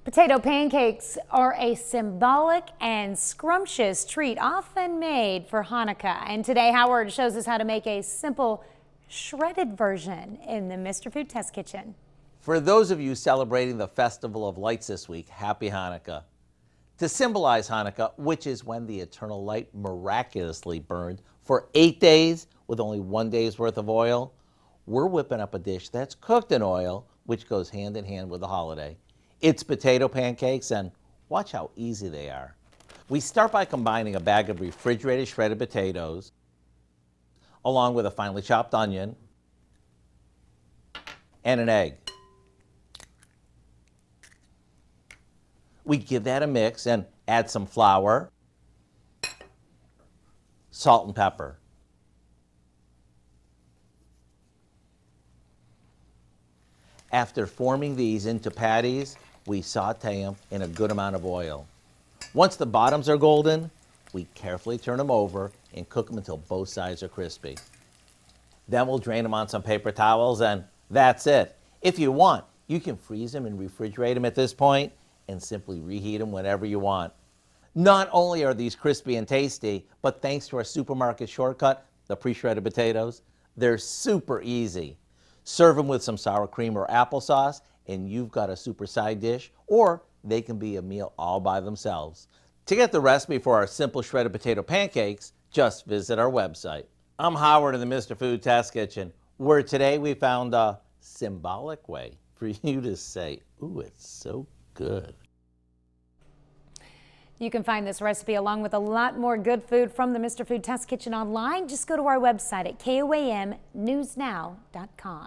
Potato pancakes are a symbolic and scrumptious treat often made for Hanukkah. And today Howard shows us how to make a simple shredded version in the Mr. Food Test Kitchen. For those of you celebrating the Festival of Lights this week, happy Hanukkah. To symbolize Hanukkah, which is when the eternal light miraculously burned for 8 days with only 1 day's worth of oil, we're whipping up a dish that's cooked in oil, which goes hand in hand with the holiday. It's potato pancakes, and watch how easy they are. We start by combining a bag of refrigerated shredded potatoes along with a finely chopped onion and an egg. We give that a mix and add some flour, salt and pepper. After forming these into patties, we saute them in a good amount of oil. Once the bottoms are golden, we carefully turn them over and cook them until both sides are crispy. Then we'll drain them on some paper towels, and that's it. If you want, you can freeze them and refrigerate them at this point and simply reheat them whenever you want. Not only are these crispy and tasty, but thanks to our supermarket shortcut, the pre-shredded potatoes, they're super easy. Serve them with some sour cream or applesauce, and you've got a super side dish, or they can be a meal all by themselves. To get the recipe for our simple shredded potato pancakes, just visit our website. I'm Howard in the Mr. Food Test Kitchen, where today we found a symbolic way for you to say, ooh, it's so good. You can find this recipe along with a lot more good food from the Mr. Food Test Kitchen online. Just go to our website at KOAMnewsnow.com.